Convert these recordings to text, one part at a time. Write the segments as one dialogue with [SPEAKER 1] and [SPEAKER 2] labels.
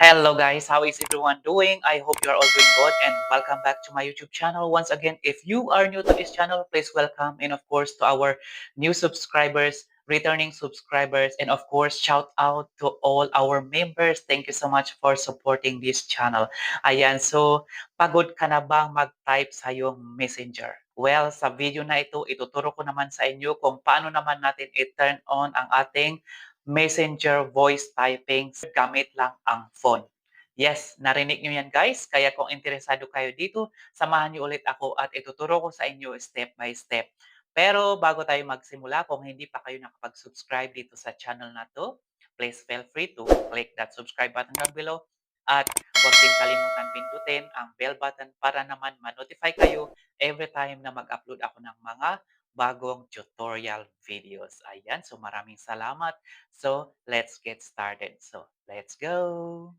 [SPEAKER 1] Hello guys, how is everyone doing? I hope you are all doing good and welcome back to my YouTube channel. Once again, if you are new to this channel, please welcome and of course to our new subscribers, returning subscribers, and of course shout out to all our members. Thank you so much for supporting this channel. Ayan, so pagod ka na bang mag-type sa iyong messenger? Well, sa video na ito, ituturo ko naman sa inyo kung paano naman natin i-turn on ang ating messenger voice typing gamit lang ang phone. Yes, narinig nyo yan guys. Kaya kung interesado kayo dito, samahan nyo ulit ako at ituturo ko sa inyo step by step. Pero bago tayo magsimula, kung hindi pa kayo nakapag-subscribe dito sa channel na to, please feel free to click that subscribe button down below. At huwag din kalimutan pindutin ang bell button para naman ma-notify kayo every time na mag-upload ako ng mga bagong tutorial videos. Ayan, so maraming salamat. So, let's get started. So, let's go!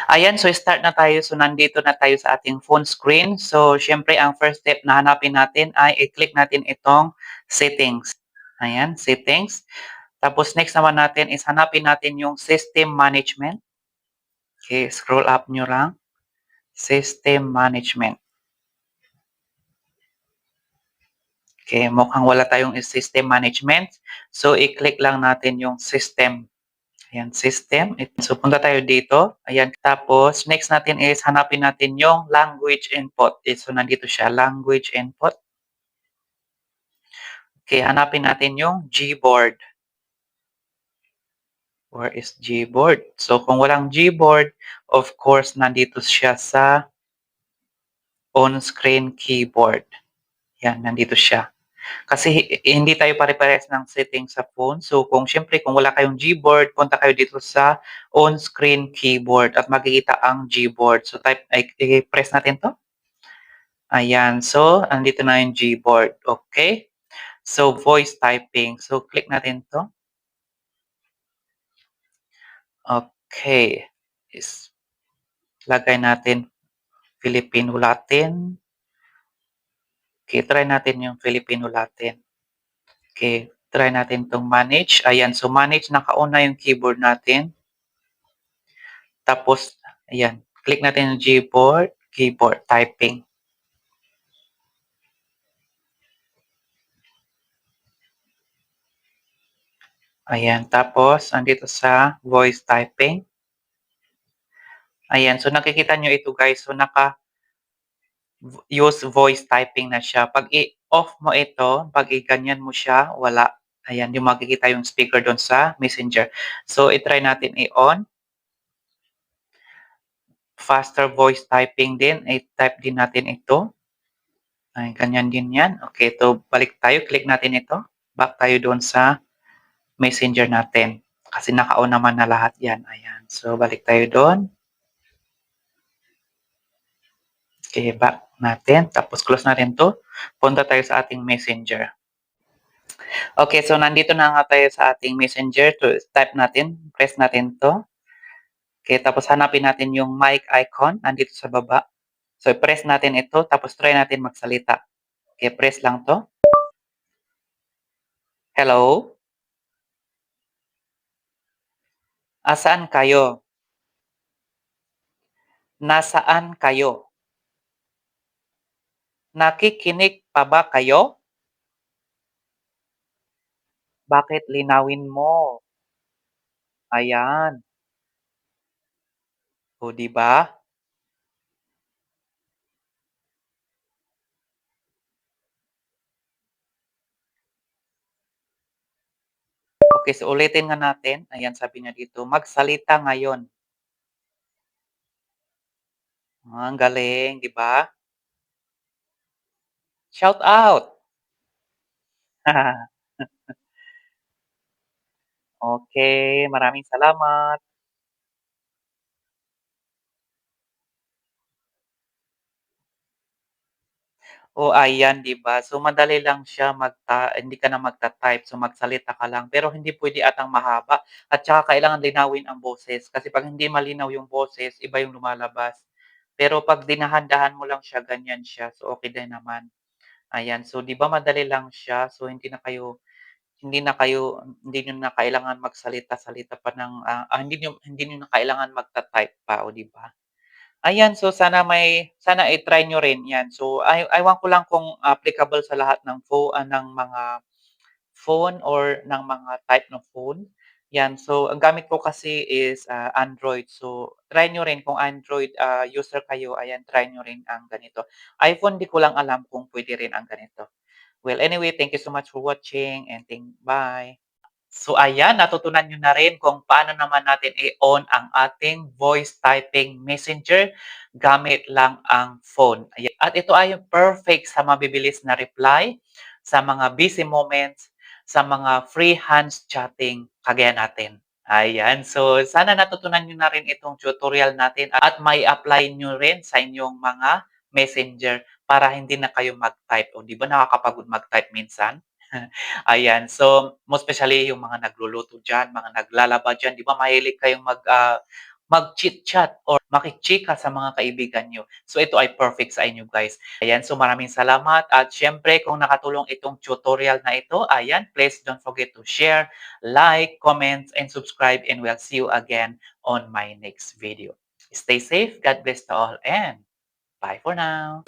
[SPEAKER 1] Ayan, so start na tayo. So, nandito na tayo sa ating phone screen. So, syempre, ang first step na hanapin natin ay i-click natin itong settings. Ayan, settings. Tapos, next naman natin is hanapin natin yung system management. Okay, scroll up nyo lang. System management. Okay, mukhang wala tayong system management. So, i-click lang natin yung system. Ayan, system. So, punta tayo dito. Ayan, tapos, next natin is hanapin natin yung language input. So, nandito siya, language input. Okay, hanapin natin yung Gboard. Where is Gboard? So, kung walang Gboard, of course, nandito siya sa on-screen keyboard. Yan, nandito siya. Kasi hindi tayo pare-parehas ng setting sa phone. So, kung wala kayong Gboard, punta kayo dito sa on-screen keyboard at makikita ang Gboard. So, i-press natin to. Ayan. So, andito na yung Gboard. Okay. So, voice typing. So, click natin to. Okay. Lagay natin Filipino Latin. Okay, try natin yung Filipino Latin. Okay, try natin itong manage. Ayan, so manage, nakauna yung keyboard natin. Tapos, ayan, click natin yung keyboard, typing. Ayan, tapos, andito sa voice typing. Ayan, so nakikita nyo ito guys, so use voice typing na siya. Pag i-off mo ito, pag i-ganyan mo siya, wala. Ayan, yung makikita yung speaker doon sa messenger. So, i-try natin i-on. Faster voice typing din, i-type din natin ito. Ay, ganyan din yan. Okay, so balik tayo, click natin ito. Back tayo doon sa messenger natin. Kasi naka-on naman na lahat yan. Ayan, so balik tayo doon. Okay, back natin. Tapos close natin to. Punta tayo sa ating messenger. Okay, so nandito na nga tayo sa ating messenger. To type natin, press natin to. Okay, tapos hanapin natin yung mic icon. Nandito sa baba. So, press natin ito. Tapos try natin magsalita. Okay, press lang to. Hello? Asaan kayo? Nasaan kayo? Nakikinig pa ba kayo? Bakit linawin mo? Ayan. O, di ba? Okay, so ulitin nga natin. Ayan, sabi niya dito, magsalita ngayon. Ang galing, di ba? Shout out! Okay, maraming salamat. O, ayan, 'di ba? So, madali lang siya hindi ka na magta-type, so magsalita ka lang. Pero hindi puwede atang mahaba at saka kailangan linawin ang boses. Kasi 'pag hindi malinaw yung boses, iba yung lumalabas. Pero 'pag dinahan-dahan mo lang siya, ganyan siya. So, okey din naman. Ayan, so 'di ba madali lang siya, so hindi niyo na kailangan magsalita-salita pa ng, hindi niyo na kailangan magta-type pa, oh, 'di ba? Ayan, so sana i-try niyo rin 'yan. So ewan ko lang kung applicable sa lahat ng mga phone or ng mga type ng phone, 'yan. So ang gamit ko kasi is, Android. So try niyo rin kung Android, user kayo, ayan, try niyo rin ang ganito. iPhone, 'di ko lang alam kung puwede rin ang ganito. Well, anyway, thank you so much for watching and bye. So ayan, natutunan niyo na rin kung paano naman natin i-on ang ating voice typing messenger gamit lang ang phone. Ayan. At ito ay perfect sa mabibilis na reply, sa mga busy moments, sa mga free hands chatting kagaya natin. Ayan, so sana natutunan niyo na rin itong tutorial natin at may apply niyo rin sa inyong mga messenger para hindi na kayo mag-type. O 'di ba nakakapagod mag-type minsan? Ayan, so most especially yung mga nagluluto diyan, mga naglalaba diyan, 'di ba mahilig kayong mag-chit-chat or makichika sa mga kaibigan niyo. So ito ay perfect sa inyo guys. Ayan, so maraming salamat at siyempre kung nakatulong itong tutorial na ito, ayan, please don't forget to share, like, comment, and subscribe and we'll see you again on my next video. Stay safe, God bless to all, and bye for now.